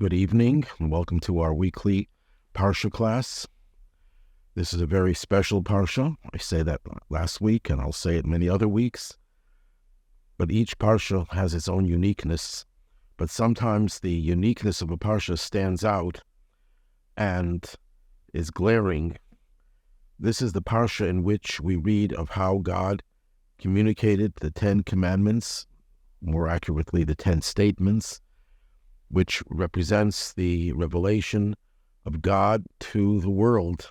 Good evening, and welcome to our weekly Parsha class. This is a very special Parsha. I say that last week, and I'll say it many other weeks. But each Parsha has its own uniqueness. But sometimes the uniqueness of a Parsha stands out and is glaring. This is the Parsha in which we read of how God communicated the Ten Commandments, more accurately, the Ten Statements, which represents the revelation of God to the world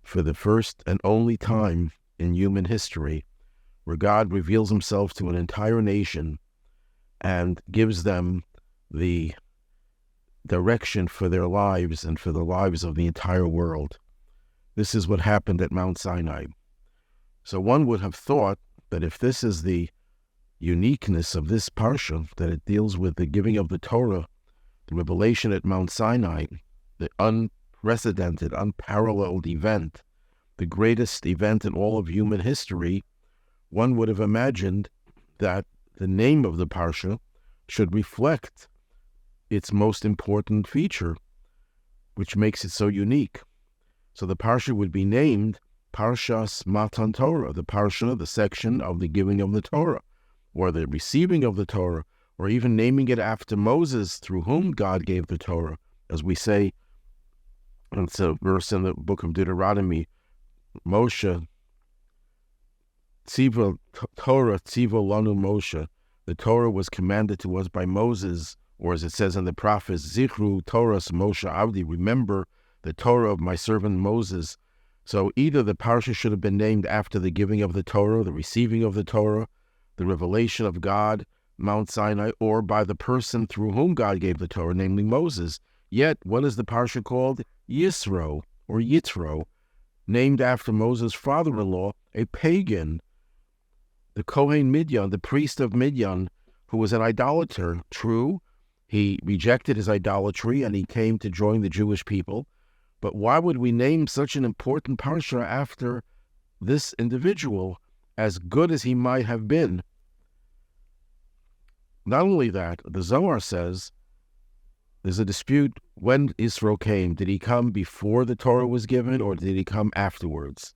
for the first and only time in human history, where God reveals himself to an entire nation and gives them the direction for their lives and for the lives of the entire world. This is what happened at Mount Sinai. So one would have thought that if this is the uniqueness of this Parsha, that it deals with the giving of the Torah, the revelation at Mount Sinai, the unprecedented, unparalleled event, the greatest event in all of human history, one would have imagined that the name of the Parsha should reflect its most important feature, which makes it so unique. So the Parsha would be named Parshas Matan Torah, the Parsha, the section of the giving of the Torah, or the receiving of the Torah, or even naming it after Moses, through whom God gave the Torah. As we say, it's a verse in the book of Deuteronomy, Moshe, Tziva Torah, Tziva Lanu Moshe. The Torah was commanded to us by Moses, or as it says in the prophets, Zichru Torahs Moshe Avdi, remember the Torah of my servant Moses. So either the Parsha should have been named after the giving of the Torah, the receiving of the Torah, the revelation of God, Mount Sinai, or by the person through whom God gave the Torah, namely Moses. Yet, what is the Parsha called? Yisro, or Jethro, named after Moses' father-in-law, a pagan, the Kohen Midian, the priest of Midian, who was an idolater. True, he rejected his idolatry and he came to join the Jewish people. But why would we name such an important Parsha after this individual, as good as he might have been? Not only that, the Zohar says there's a dispute when Israel came. Did he come before the Torah was given, or did he come afterwards?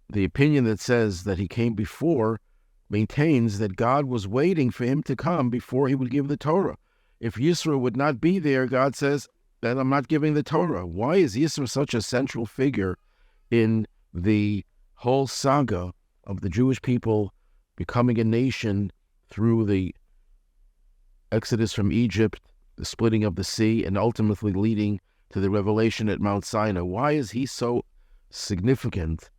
The opinion that says that he came before maintains that God was waiting for him to come before he would give the Torah. If Yisro would not be there, God says, then I'm not giving the Torah. Why is Yisro such a central figure in the whole saga of the Jewish people becoming a nation through the exodus from Egypt, the splitting of the sea, and ultimately leading to the revelation at Mount Sinai? Why is he so significant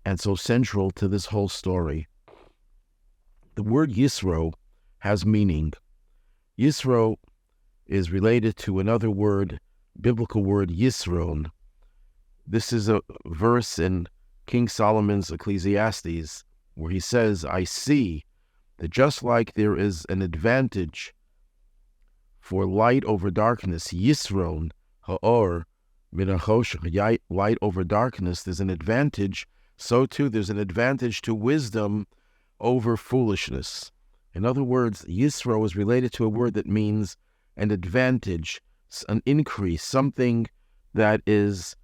and so central to this whole story? The word Yisro has meaning. Yisro is related to another word, biblical word, Yisron. This is a verse in King Solomon's Ecclesiastes, where he says, I see that just like there is an advantage for light over darkness, Yisron, Ha'or, Minachosh, light over darkness, there's an advantage, so too there's an advantage to wisdom over foolishness. In other words, Yisro is related to a word that means an advantage, an increase, something that is,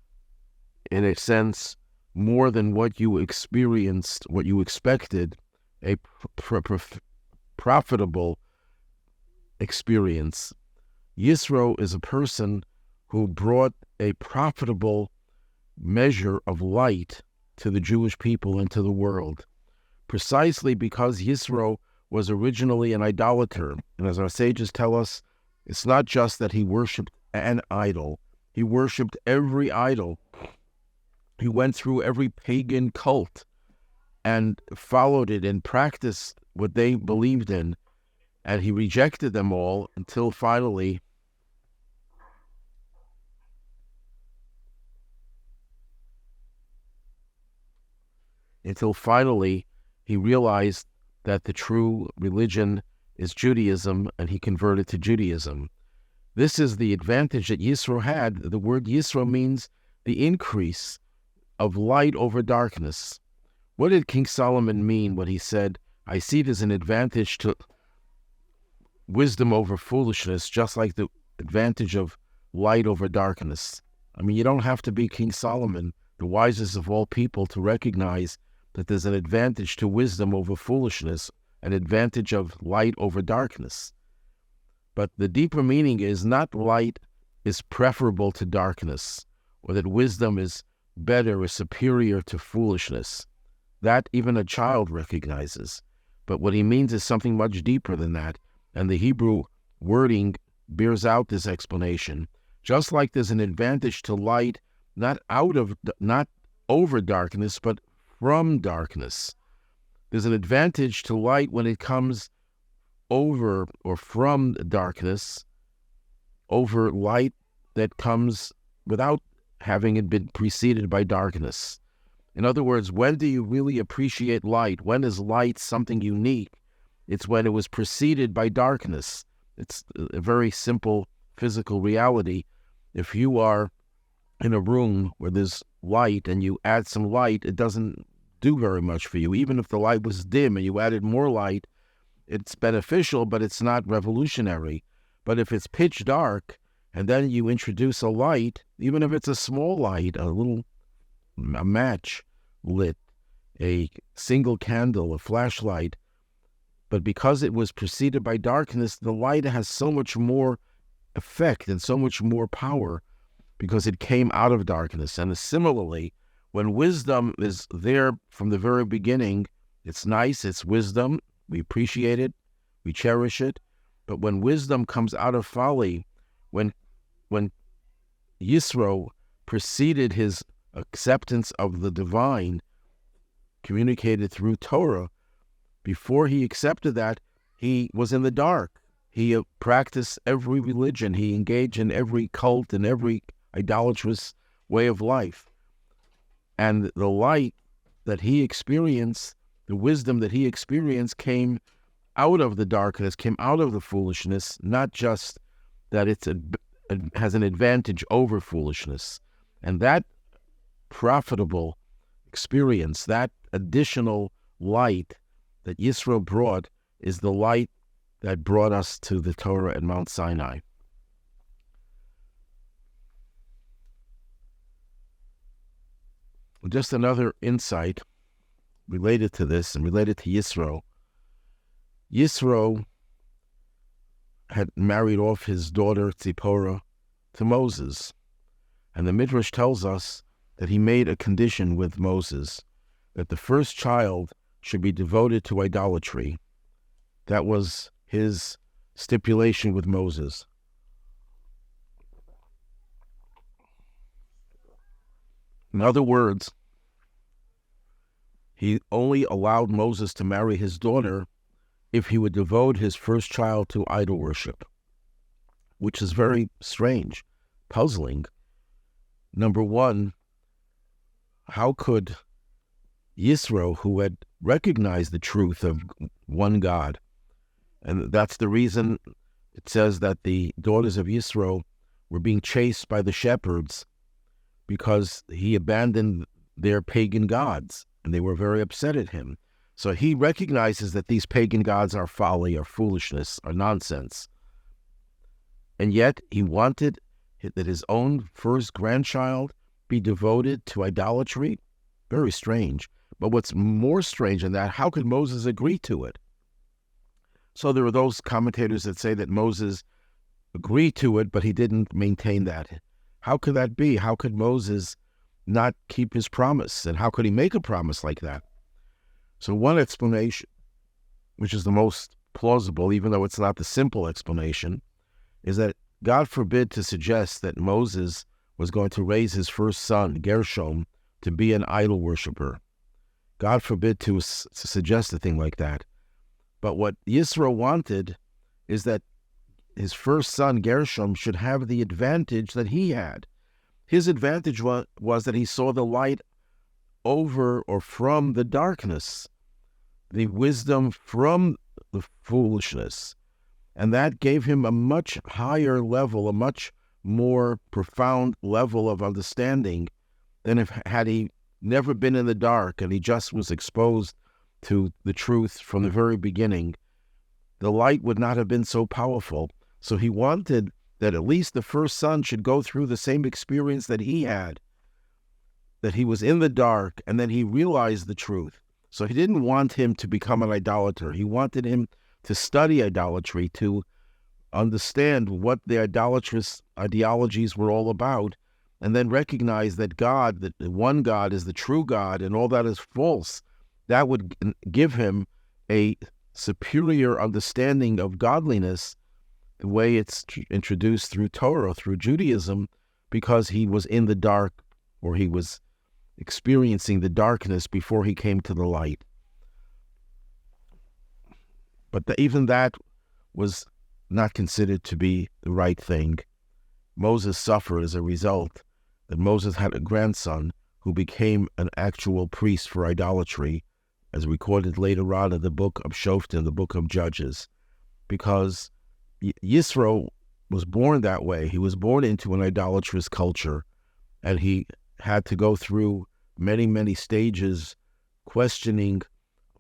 in a sense, more than what you experienced, what you expected, a profitable experience. Yisro is a person who brought a profitable measure of light to the Jewish people and to the world, precisely because Yisro was originally an idolater. And as our sages tell us, it's not just that he worshipped an idol, he worshipped every idol. He went through every pagan cult and followed it and practiced what they believed in, and he rejected them all until finally he realized that the true religion is Judaism, and he converted to Judaism. This is the advantage that Yisro had. The word Yisro means the increase of light over darkness. What did King Solomon mean when he said, I see it as an advantage to wisdom over foolishness, just like the advantage of light over darkness. I mean, you don't have to be King Solomon, the wisest of all people, to recognize that there's an advantage to wisdom over foolishness, an advantage of light over darkness. But the deeper meaning is not light is preferable to darkness, or that wisdom is better or superior to foolishness. That even a child recognizes. But what he means is something much deeper than that, and the Hebrew wording bears out this explanation. Just like there's an advantage to light, not over darkness, but from darkness. There's an advantage to light when it comes over or from darkness, over light that comes without having it been preceded by darkness. In other words, when do you really appreciate light? When is light something unique? It's when it was preceded by darkness. It's a very simple physical reality. If you are in a room where there's light and you add some light, it doesn't do very much for you. Even if the light was dim and you added more light, it's beneficial, but it's not revolutionary. But if it's pitch dark and then you introduce a light, even if it's a small light, a match lit, a single candle, a flashlight, but because it was preceded by darkness, the light has so much more effect and so much more power because it came out of darkness. And similarly, when wisdom is there from the very beginning, it's nice, it's wisdom, we appreciate it, we cherish it. But when wisdom comes out of folly, when Jethro preceded his acceptance of the divine, communicated through Torah, before he accepted that, he was in the dark. He practiced every religion. He engaged in every cult and every idolatrous way of life. And the light that he experienced, the wisdom that he experienced, came out of the darkness, came out of the foolishness, not just that it has an advantage over foolishness. And that profitable experience, that additional light that Jethro brought, is the light that brought us to the Torah at Mount Sinai. Just another insight related to this and related to Jethro. Jethro had married off his daughter Tzipporah to Moses. And the Midrash tells us that he made a condition with Moses that the first child should be devoted to idolatry. That was his stipulation with Moses. In other words, he only allowed Moses to marry his daughter if he would devote his first child to idol worship, which is very strange, puzzling. Number one, how could Jethro, who had recognized the truth of one God, and that's the reason it says that the daughters of Jethro were being chased by the shepherds, because he abandoned their pagan gods, and they were very upset at him. So he recognizes that these pagan gods are folly, are foolishness, are nonsense. And yet he wanted that his own first grandchild be devoted to idolatry. Very strange. But what's more strange than that, how could Moses agree to it? So there are those commentators that say that Moses agreed to it, but he didn't maintain that. How could that be? How could Moses not keep his promise? And how could he make a promise like that? So one explanation, which is the most plausible, even though it's not the simple explanation, is that God forbid to suggest that Moses was going to raise his first son, Gershom, to be an idol worshiper. God forbid to suggest a thing like that. But what Jethro wanted is that his first son, Gershom, should have the advantage that he had. His advantage was that he saw the light over or from the darkness, the wisdom from the foolishness. And that gave him a much higher level, a much more profound level of understanding than had he never been in the dark and he just was exposed to the truth from the very beginning. the light would not have been so powerful. So he wanted that at least the first son should go through the same experience that he had, that he was in the dark, and then he realized the truth. So he didn't want him to become an idolater. He wanted him to study idolatry, to understand what the idolatrous ideologies were all about, and then recognize that God, that the one God is the true God, and all that is false. That would give him a superior understanding of godliness, the way it's introduced through Torah, through Judaism, because he was in the dark, or he was experiencing the darkness before he came to the light. But even that was not considered to be the right thing. Moses suffered as a result, that Moses had a grandson who became an actual priest for idolatry, as recorded later on in the book of Shoftim, the book of Judges, because Yisro was born that way. He was born into an idolatrous culture, and he had to go through many, many stages, questioning,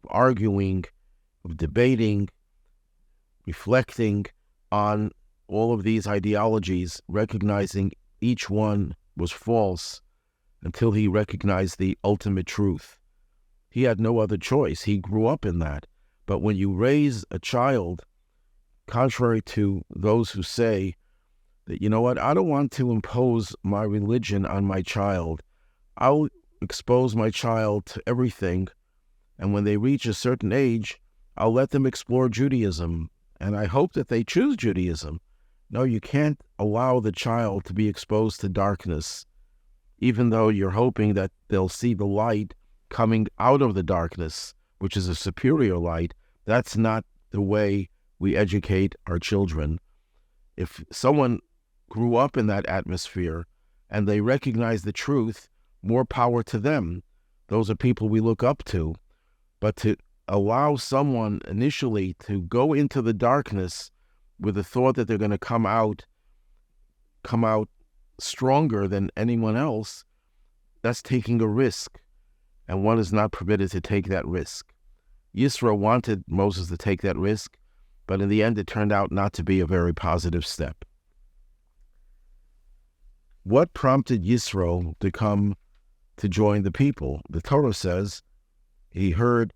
arguing, debating, reflecting on all of these ideologies, recognizing each one was false, until he recognized the ultimate truth. He had no other choice. He grew up in that. But when you raise a child, contrary to those who say that, you know what, I don't want to impose my religion on my child. I'll expose my child to everything, and when they reach a certain age, I'll let them explore Judaism, and I hope that they choose Judaism. No, you can't allow the child to be exposed to darkness, even though you're hoping that they'll see the light coming out of the darkness, which is a superior light. That's not the way we educate our children. If someone grew up in that atmosphere and they recognize the truth, more power to them. Those are people we look up to. But to allow someone initially to go into the darkness with the thought that they're going to come out stronger than anyone else, that's taking a risk, and one is not permitted to take that risk. Yisro wanted Moses to take that risk, but in the end it turned out not to be a very positive step. What prompted Yisro to join the people? The Torah says he heard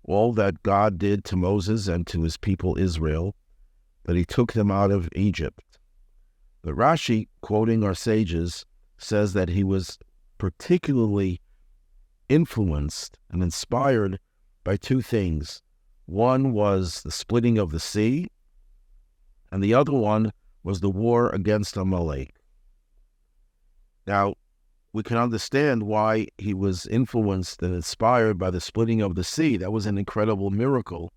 all that God did to Moses and to his people Israel, that he took them out of Egypt. But Rashi, quoting our sages, says that he was particularly influenced and inspired by two things. One was the splitting of the sea, and the other one was the war against Amalek. Now, we can understand why he was influenced and inspired by the splitting of the sea. That was an incredible miracle,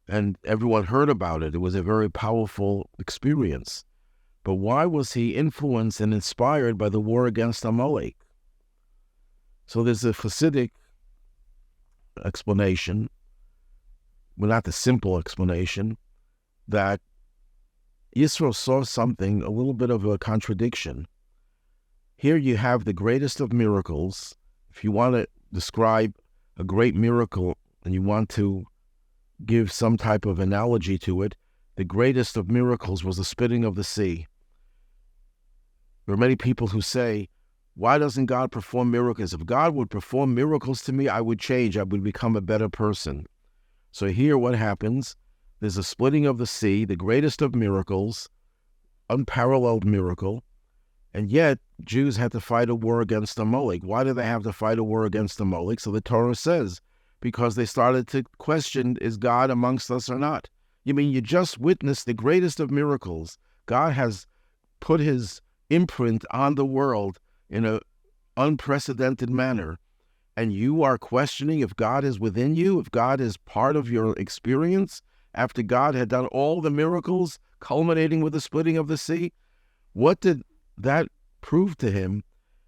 and everyone heard about it. It was a very powerful experience. But why was he influenced and inspired by the war against Amalek? So there's a Hasidic explanation, well, not the simple explanation, that Yisro saw something, a little bit of a contradiction. Here you have the greatest of miracles. If you want to describe a great miracle and you want to give some type of analogy to it, the greatest of miracles was the splitting of the sea. There are many people who say, why doesn't God perform miracles? If God would perform miracles to me, I would change. I would become a better person. So here what happens? There's a splitting of the sea, the greatest of miracles, unparalleled miracle, and yet Jews had to fight a war against Amalek. Why did they have to fight a war against Amalek? So the Torah says, because they started to question, is God amongst us or not? You mean you just witnessed the greatest of miracles? God has put his imprint on the world in an unprecedented manner, and you are questioning if God is within you, if God is part of your experience, after God had done all the miracles, culminating with the splitting of the sea? What did that prove to him?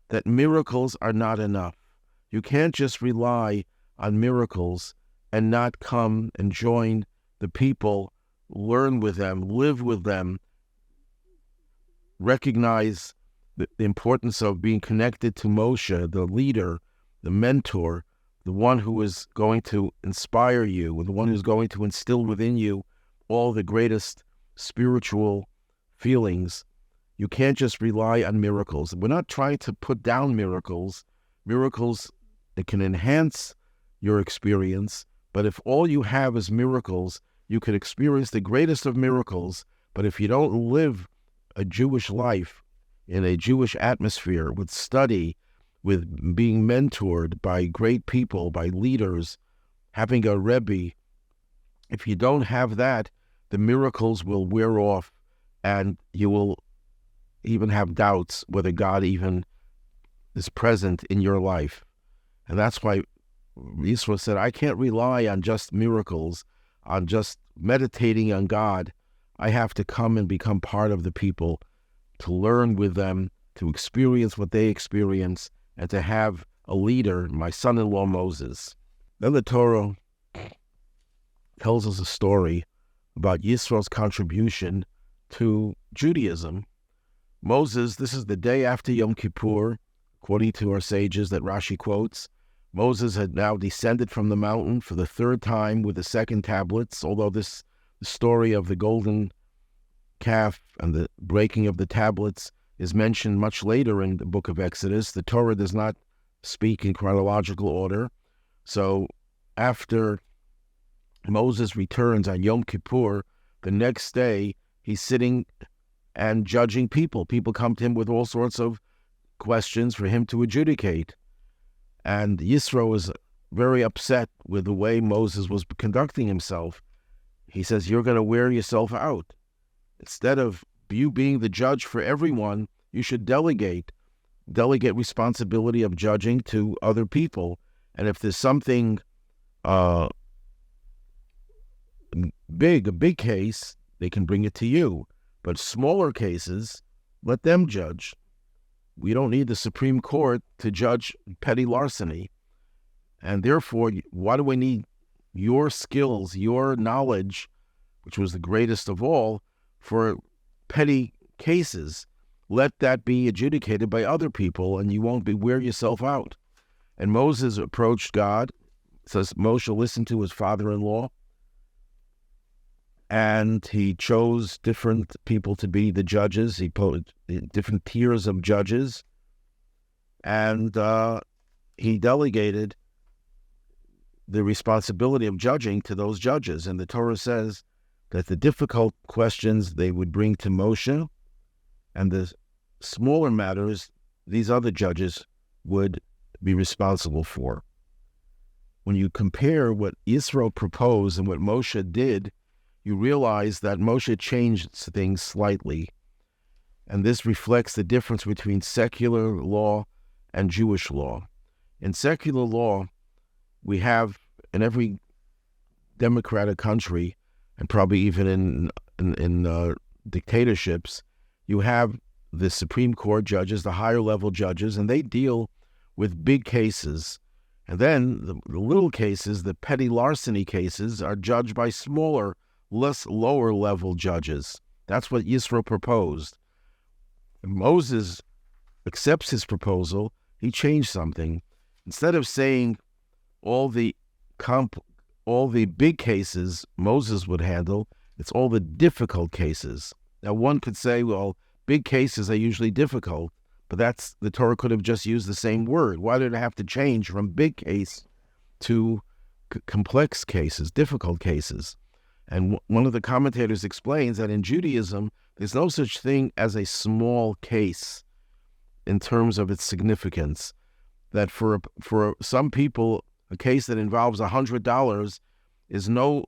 That miracles are not enough. You can't just rely on miracles and not come and join the people, learn with them, live with them, recognize the importance of being connected to Moshe, the leader, the mentor, the one who is going to inspire you, the one who's going to instill within you all the greatest spiritual feelings. You can't just rely on miracles. We're not trying to put down miracles. Miracles, it can enhance your experience, but if all you have is miracles, you could experience the greatest of miracles, but if you don't live a Jewish life in a Jewish atmosphere with study, with being mentored by great people, by leaders, having a Rabbi, if you don't have that, the miracles will wear off and you will even have doubts whether God even is present in your life. And that's why Yisro said, I can't rely on just miracles, on just meditating on God. I have to come and become part of the people, to learn with them, to experience what they experience, and to have a leader, my son-in-law Moses. Then the Torah tells us a story about Yisro's contribution to Judaism. Moses, this is the day after Yom Kippur, according to our sages that Rashi quotes. Moses had now descended from the mountain for the third time with the second tablets, although the story of the golden calf and the breaking of the tablets is mentioned much later in the book of Exodus. The Torah does not speak in chronological order. So after Moses returns on Yom Kippur, the next day he's sitting and judging people. People come to him with all sorts of questions for him to adjudicate. And Yisro is very upset with the way Moses was conducting himself. He says, you're going to wear yourself out. Instead of you being the judge for everyone, you should delegate responsibility of judging to other people. And if there's something a big case, they can bring it to you. But smaller cases, let them judge. We don't need the Supreme Court to judge petty larceny. And therefore, why do we need your skills, your knowledge, which was the greatest of all, for petty cases? Let that be adjudicated by other people, and you won't wear yourself out. And Moses approached God, says Moshe listened to his father-in-law, and he chose different people to be the judges. He put different tiers of judges, and he delegated the responsibility of judging to those judges. And the Torah says that the difficult questions they would bring to Moshe, and the smaller matters these other judges would be responsible for. When you compare what Yisro proposed and what Moshe did, you realize that Moshe changed things slightly. And this reflects the difference between secular law and Jewish law. In secular law, we have in every democratic country, and probably even in dictatorships, you have the Supreme Court judges, the higher level judges, and they deal with big cases. And then the little cases, the petty larceny cases, are judged by smaller, lower level judges. That's what Yisro proposed. And Moses accepts his proposal. He changed something. Instead of saying all the big cases Moses would handle, it's all the difficult cases. Now, one could say, well, big cases are usually difficult, but the Torah could have just used the same word. Why did it have to change from big case to complex cases, difficult cases? And one of the commentators explains that in Judaism, there's no such thing as a small case in terms of its significance. That for some people, a case that involves $100 is no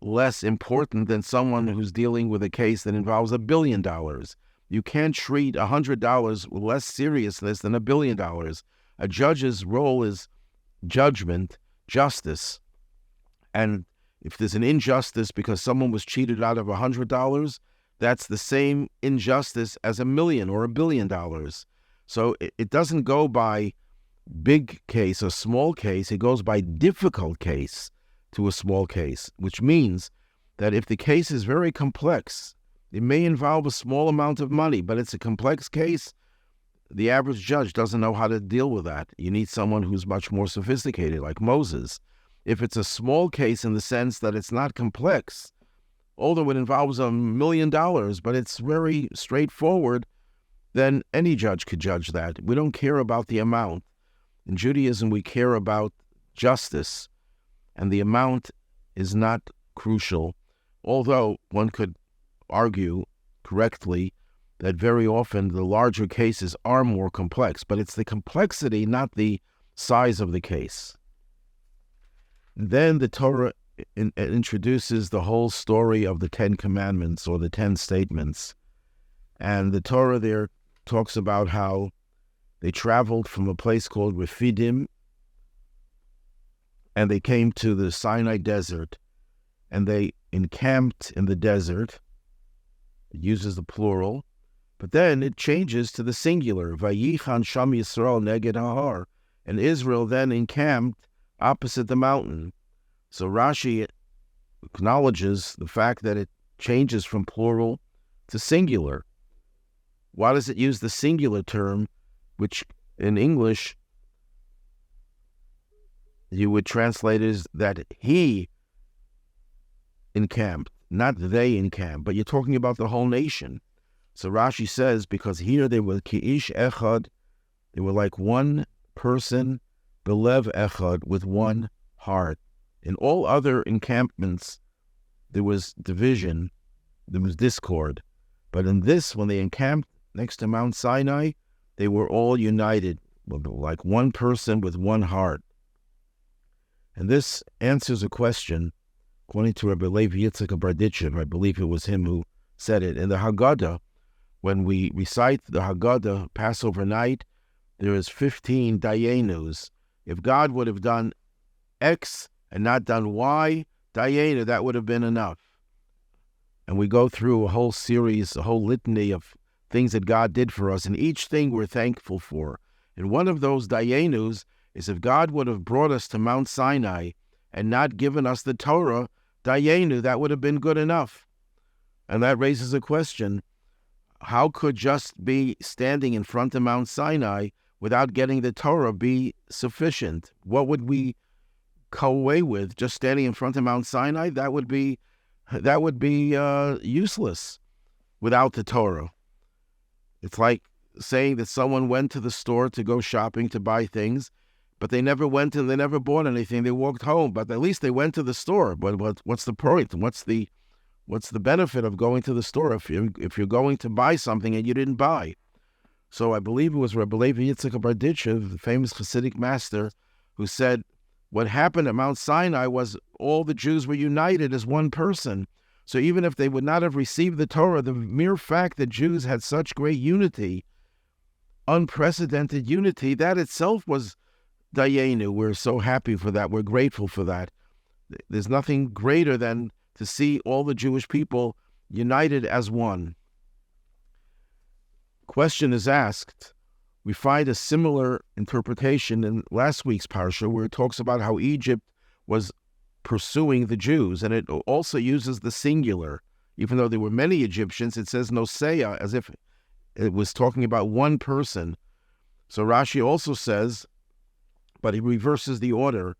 less important than someone who's dealing with a case that involves $1 billion. You can't treat $100 with less seriousness than $1 billion. A judge's role is judgment, justice. And if there's an injustice because someone was cheated out of $100, that's the same injustice as $1 million or $1 billion. So it doesn't go by big case or small case. It goes by difficult case to a small case, which means that if the case is very complex, it may involve a small amount of money, but it's a complex case, the average judge doesn't know how to deal with that. You need someone who's much more sophisticated, like Moses. If it's a small case in the sense that it's not complex, although it involves $1 million, but it's very straightforward, then any judge could judge that. We don't care about the amount. In Judaism, we care about justice, and the amount is not crucial, although one could argue correctly that very often the larger cases are more complex, but it's the complexity, not the size of the case. Then the Torah introduces the whole story of the Ten Commandments or the 10 statements. And the Torah there talks about how they traveled from a place called Rephidim, and they came to the Sinai desert, and they encamped in the desert. It uses the plural, but then it changes to the singular. Vayichan Sham Yisrael neged hahar, and Israel then encamped opposite the mountain. So Rashi acknowledges the fact that it changes from plural to singular. Why does it use the singular term, which in English you would translate as that he encamped, not they encamped, but you're talking about the whole nation. So Rashi says, because here they were ki'ish echad, they were like one person, belev echad, with one heart. In all other encampments, there was division, there was discord. But in this, when they encamped next to Mount Sinai, they were all united, like one person with one heart. And this answers a question, according to Rabbi Levi Yitzchak of Berditchev, I believe it was him who said it. In the Haggadah, when we recite the Haggadah, Passover night, there is 15 dayenus. If God would have done X and not done Y, dayenu, that would have been enough. And we go through a whole series, a whole litany of things that God did for us, and each thing we're thankful for. And one of those dayenus is if God would have brought us to Mount Sinai and not given us the Torah, dayenu, that would have been good enough. And that raises a question, how could just be standing in front of Mount Sinai without getting the Torah be sufficient? What would we go away with? Just standing in front of Mount Sinai? That would be useless without the Torah. It's like saying that someone went to the store to go shopping to buy things, but they never went and they never bought anything. They walked home, but at least they went to the store. But what's the point? What's the benefit of going to the store if you're going to buy something and you didn't buy? So I believe it was Rabbi Levi Yitzchak of Berditchev, the famous Hasidic master, who said what happened at Mount Sinai was all the Jews were united as one person. So even if they would not have received the Torah, the mere fact that Jews had such great unity, unprecedented unity, that itself was dayenu. We're so happy for that. We're grateful for that. There's nothing greater than to see all the Jewish people united as one. Question is asked. We find a similar interpretation in last week's parsha, where it talks about how Egypt was pursuing the Jews, and it also uses the singular. Even though there were many Egyptians, it says noseya, as if it was talking about one person. So Rashi also says, but he reverses the order,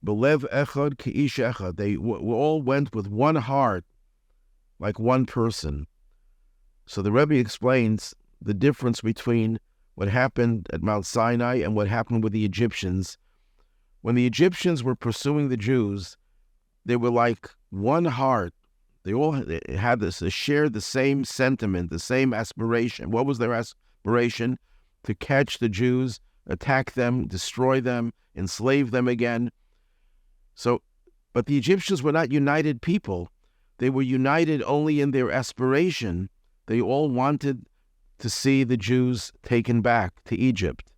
belev echad ki'ish echad. They all went with one heart, like one person. So the Rebbe explains the difference between what happened at Mount Sinai and what happened with the Egyptians. When the Egyptians were pursuing the Jews, they were like one heart. They all had they shared the same sentiment, the same aspiration. What was their aspiration? To catch the Jews, attack them, destroy them, enslave them again. So, but the Egyptians were not united people. They were united only in their aspiration. They all wanted to see the Jews taken back to Egypt.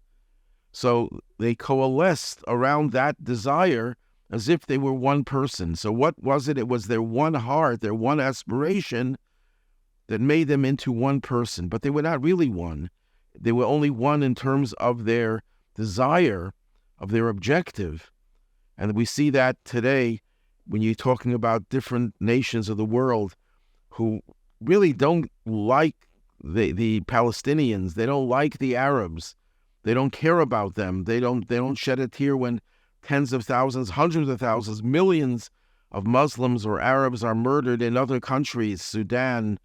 So they coalesced around that desire as if they were one person. So what was it? It was their one heart, their one aspiration that made them into one person. But they were not really one. They were only one in terms of their desire, of their objective. And we see that today when you're talking about different nations of the world who really don't like the Palestinians, they don't like the Arabs. They don't care about them. They don't shed a tear when tens of thousands, hundreds of thousands, millions of Muslims or Arabs are murdered in other countries, Sudan,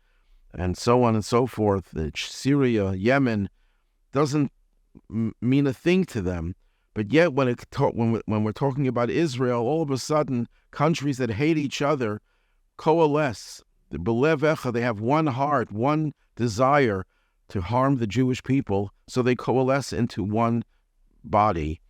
and so on and so forth. Syria, Yemen, doesn't mean a thing to them. But yet when we're talking about Israel, all of a sudden, countries that hate each other coalesce. The Belev Echa, they have one heart, one desire to harm the Jewish people, so they coalesce into one body.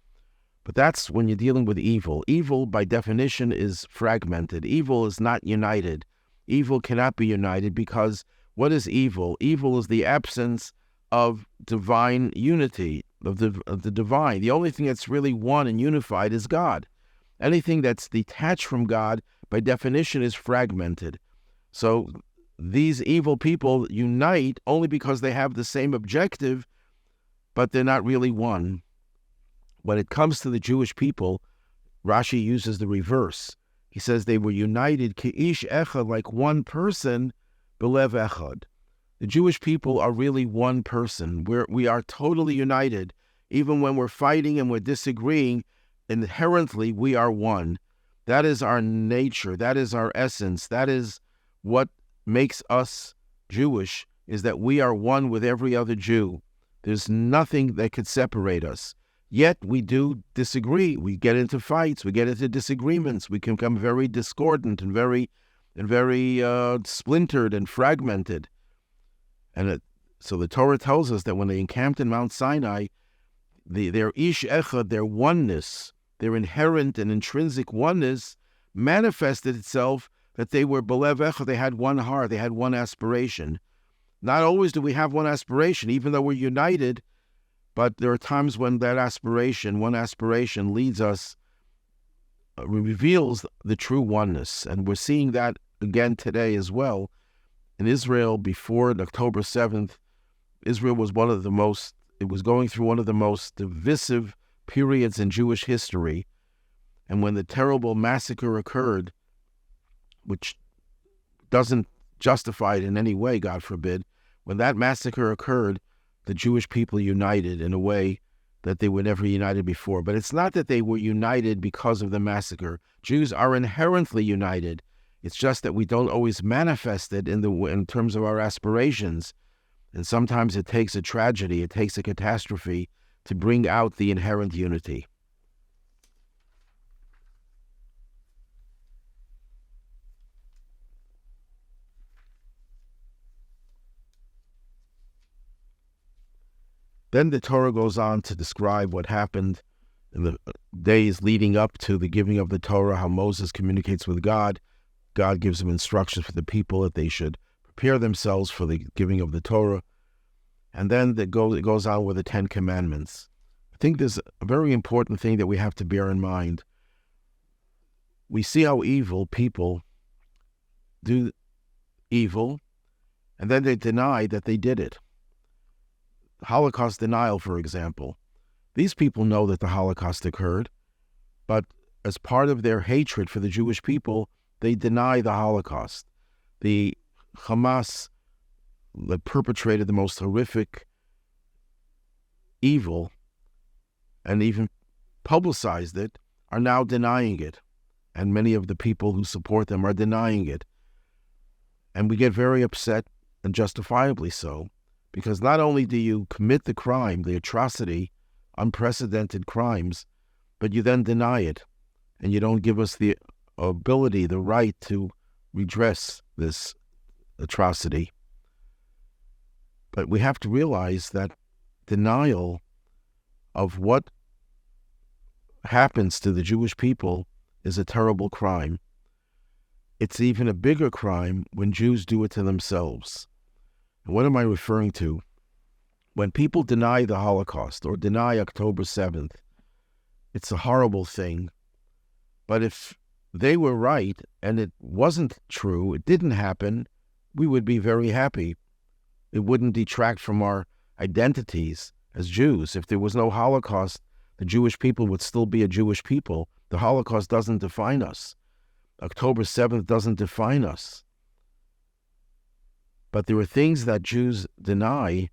But that's when you're dealing with evil. Evil, by definition, is fragmented. Evil is not united. Evil cannot be united because what is evil? Evil is the absence of divine unity, of the divine. The only thing that's really one and unified is God. Anything that's detached from God, by definition, is fragmented. So these evil people unite only because they have the same objective, but they're not really one. When it comes to the Jewish people, Rashi uses the reverse. He says they were united, Ke'ish Echad, like one person, Belev Echad. The Jewish people are really one person. We are totally united. Even when we're fighting and we're disagreeing, inherently we are one. That is our nature. That is our essence. That is what makes us Jewish, is that we are one with every other Jew. There's nothing that could separate us. Yet we do disagree. We get into fights. We get into disagreements. We can become very discordant and very splintered and fragmented. So the Torah tells us that when they encamped in Mount Sinai, their ish echad, their oneness, their inherent and intrinsic oneness, manifested itself that they were belev echad. They had one heart. They had one aspiration. Not always do we have one aspiration, even though we're united. But there are times when that aspiration, one aspiration, leads us, reveals the true oneness. And we're seeing that again today as well. In Israel, before October 7th, Israel was going through one of the most divisive periods in Jewish history. And when the terrible massacre occurred, which doesn't justify it in any way, God forbid, when that massacre occurred, the Jewish people united in a way that they were never united before. But it's not that they were united because of the massacre. Jews are inherently united. It's just that we don't always manifest it in terms of our aspirations. And sometimes it takes a tragedy, it takes a catastrophe to bring out the inherent unity. Then the Torah goes on to describe what happened in the days leading up to the giving of the Torah, how Moses communicates with God. God gives them instructions for the people that they should prepare themselves for the giving of the Torah. And then it goes on with the Ten Commandments. I think there's a very important thing that we have to bear in mind. We see how evil people do evil, and then they deny that they did it. Holocaust denial, for example. These people know that the Holocaust occurred, but as part of their hatred for the Jewish people, they deny the Holocaust. The Hamas that perpetrated the most horrific evil and even publicized it are now denying it. And many of the people who support them are denying it. And we get very upset, and justifiably so, because not only do you commit the crime, the atrocity, unprecedented crimes, but you then deny it, and you don't give us the ability, the right to redress this atrocity. But we have to realize that denial of what happens to the Jewish people is a terrible crime. It's even a bigger crime when Jews do it to themselves. And what am I referring to? When people deny the Holocaust or deny October 7th, it's a horrible thing. But if they were right and it wasn't true, it didn't happen, we would be very happy. It wouldn't detract from our identities as Jews. If there was no Holocaust, the Jewish people would still be a Jewish people. The Holocaust doesn't define us. October 7th doesn't define us. But there are things that Jews deny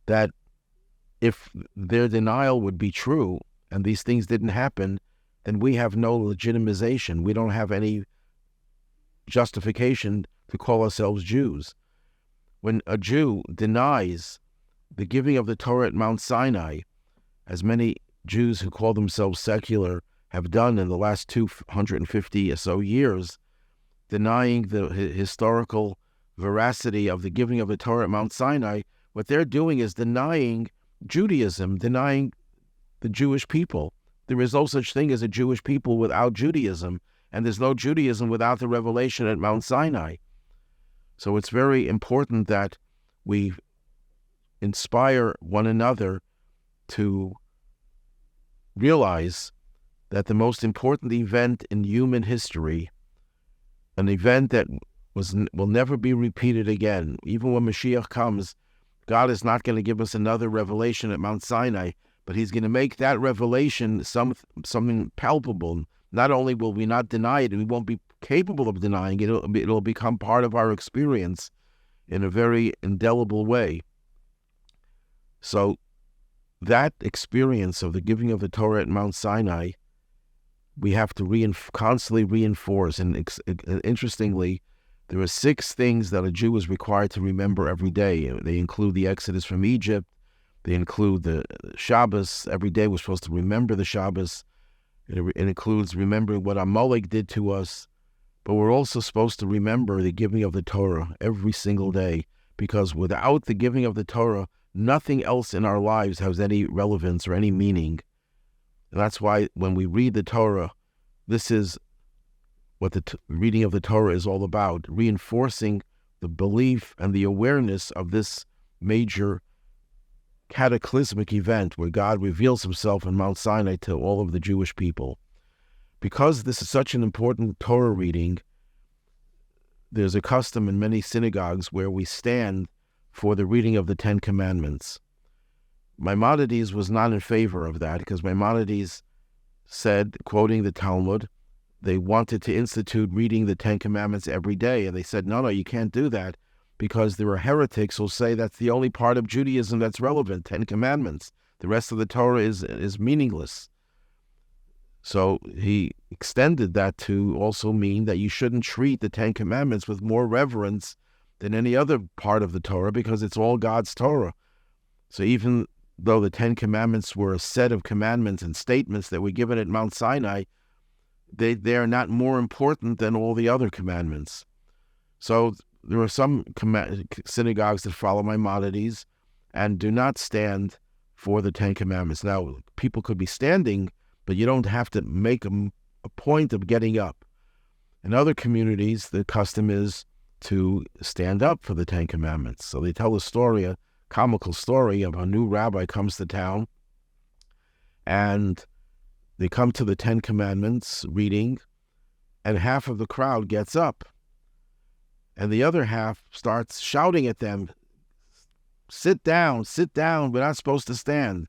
that if their denial would be true and these things didn't happen, then we have no legitimization. We don't have any justification to call ourselves Jews. When a Jew denies the giving of the Torah at Mount Sinai, as many Jews who call themselves secular have done in the last 250 or so years, denying the historical veracity of the giving of the Torah at Mount Sinai, what they're doing is denying Judaism, denying the Jewish people. There is no such thing as a Jewish people without Judaism, and there's no Judaism without the revelation at Mount Sinai. So it's very important that we inspire one another to realize that the most important event in human history, an event that will never be repeated again, even when Mashiach comes, God is not going to give us another revelation at Mount Sinai, but he's going to make that revelation something palpable. Not only will we not deny it, we won't be capable of denying it, it'll become part of our experience in a very indelible way. So that experience of the giving of the Torah at Mount Sinai, we have to constantly reinforce. And interestingly, there are 6 things that a Jew is required to remember every day. They include the Exodus from Egypt. They include the Shabbos. Every day we're supposed to remember the Shabbos. It includes remembering what Amalek did to us. But we're also supposed to remember the giving of the Torah every single day, because without the giving of the Torah, nothing else in our lives has any relevance or any meaning. And that's why when we read the Torah, this is what the reading of the Torah is all about, reinforcing the belief and the awareness of this major cataclysmic event where God reveals himself on Mount Sinai to all of the Jewish people. Because this is such an important Torah reading, there's a custom in many synagogues where we stand for the reading of the Ten Commandments. Maimonides was not in favor of that, because Maimonides said, quoting the Talmud, they wanted to institute reading the Ten Commandments every day, and they said, no, you can't do that, because there are heretics who'll say that's the only part of Judaism that's relevant, 10 Commandments. The rest of the Torah is meaningless. So he extended that to also mean that you shouldn't treat the 10 Commandments with more reverence than any other part of the Torah, because it's all God's Torah. So even though the 10 Commandments were a set of commandments and statements that were given at Mount Sinai, they are not more important than all the other commandments. So there are some synagogues that follow Maimonides and do not stand for the 10 Commandments. Now, people could be standing, but you don't have to make a point of getting up. In other communities, the custom is to stand up for the 10 Commandments. So they tell a comical story of a new rabbi comes to town, and they come to the 10 Commandments reading, and half of the crowd gets up, and the other half starts shouting at them, sit down, we're not supposed to stand.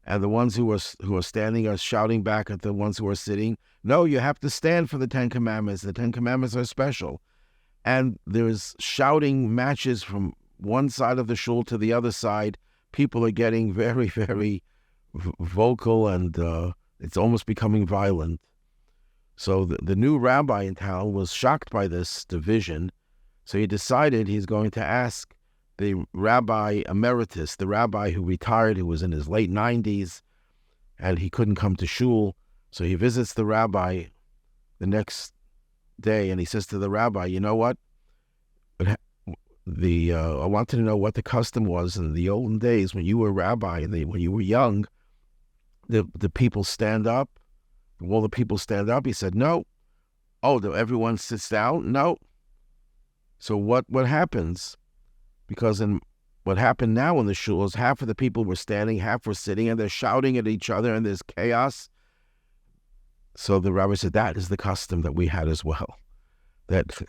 And the ones who are standing are shouting back at the ones who are sitting, no, you have to stand for the 10 Commandments. The 10 Commandments are special. And there's shouting matches from one side of the shul to the other side. People are getting very, very vocal, and it's almost becoming violent. So the new rabbi in town was shocked by this division. So he decided he's going to ask the rabbi emeritus, the rabbi who retired, who was in his late 90s, and he couldn't come to shul. So he visits the rabbi the next day, and he says to the rabbi, you know what? I wanted to know what the custom was in the olden days when you were rabbi and when you were young. The people stand up? Will the people stand up? He said, no. Oh, everyone sits down? No. So what happens? Because what happened now in the shul is half of the people were standing, half were sitting, and they're shouting at each other, and there's chaos. So the rabbi said, that is the custom that we had as well. That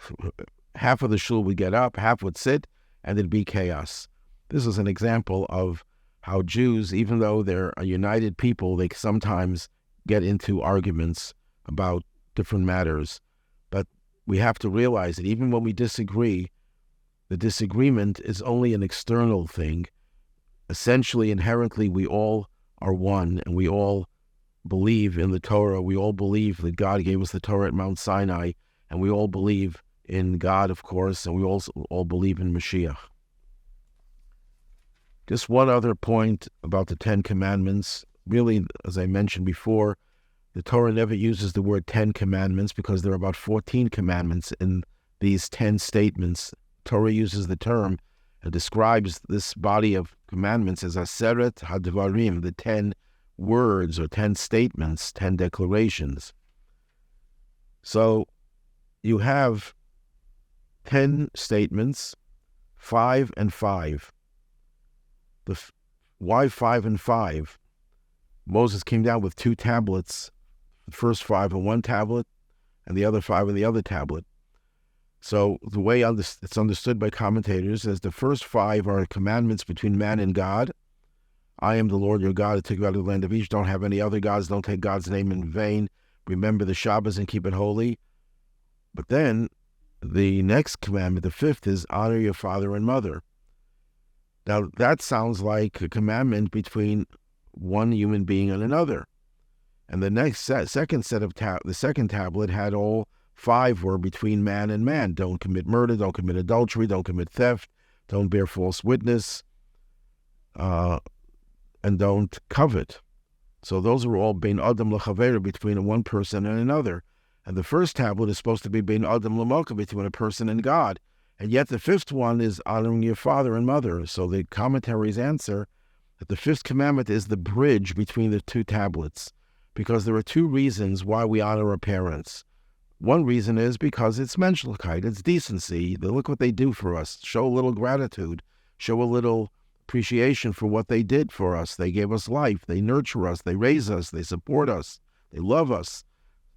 half of the shul would get up, half would sit, and there'd be chaos. This is an example of how Jews, even though they're a united people, they sometimes get into arguments about different matters. But we have to realize that even when we disagree, The disagreement is only an external thing. Essentially, inherently, we all are one, and we all believe in the Torah. We all believe that God gave us the Torah at Mount Sinai, and we all believe in God, of course, and we also all believe in Mashiach. Just one other point about the Ten Commandments. Really, as I mentioned before, the Torah never uses the word 10 commandments because there are about 14 commandments in these 10 statements. Torah uses the term and describes this body of commandments as Aseret HaDvarim, the 10 words or 10 statements, 10 declarations. So you have 10 statements, 5 and 5. Why 5 and 5? Moses came down with 2 tablets, the first 5 on one tablet and the other 5 on the other tablet. So the way it's understood by commentators is the first 5 are commandments between man and God. I am the Lord your God who took you out of the land of Egypt. Don't have any other gods. Don't take God's name in vain. Remember the Shabbos and keep it holy. But then the next commandment, the 5th, is honor your father and mother. Now that sounds like a commandment between one human being and another. And the next second set of the second tablet had all 5 were between man and man. Don't commit murder, don't commit adultery, don't commit theft, don't bear false witness, and don't covet. So those are all bein adam l'chaveru, between one person and another. And the first tablet is supposed to be bein adam l'malka, between a person and God. And yet the 5th one is honoring your father and mother. So the commentaries answer that the 5th commandment is the bridge between the 2 tablets, because there are 2 reasons why we honor our parents. One reason is because it's menschlichkeit, it's decency. Look what they do for us. Show a little gratitude. Show a little appreciation for what they did for us. They gave us life. They nurture us. They raise us. They support us. They love us.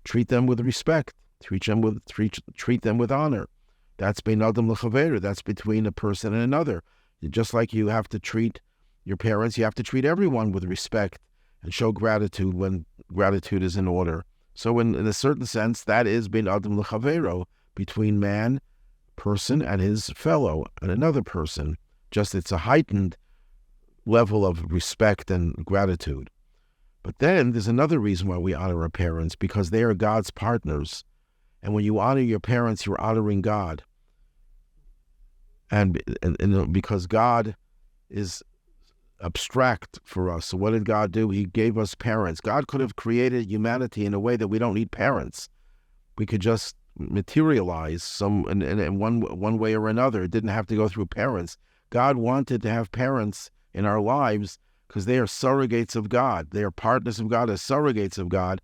Treat them with respect. Treat them with honor. That's bein adam l'chaveru. That's between a person and another. Just like you have to treat your parents, you have to treat everyone with respect and show gratitude when gratitude is in order. So in a certain sense, that is bein adam l'chaveru, between man, person, and his fellow, and another person. Just it's a heightened level of respect and gratitude. But then there's another reason why we honor our parents, because they are God's partners. And when you honor your parents, you're honoring God. And because God is abstract for us. So what did God do? He gave us parents. God could have created humanity in a way that we don't need parents. We could just materialize in one way or another. It didn't have to go through parents. God wanted to have parents in our lives because they are surrogates of God. They are partners of God as surrogates of God.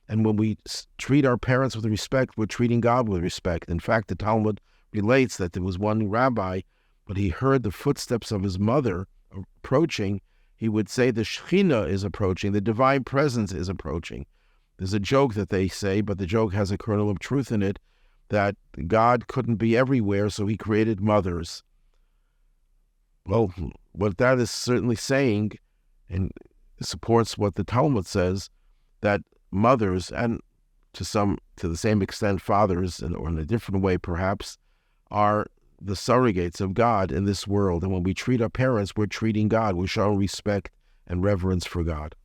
And when we treat our parents with respect, we're treating God with respect. In fact, the Talmud relates that there was one rabbi, but he heard the footsteps of his mother approaching. He would say the Shekhinah is approaching, the divine presence is approaching. There's a joke that they say, but the joke has a kernel of truth in it, that God couldn't be everywhere, so he created mothers. Well, what that is certainly saying, and supports what the Talmud says, that mothers, and to the same extent fathers, or in a different way perhaps, are the surrogates of God in this world. And when we treat our parents, we're treating God. We're showing respect and reverence for God.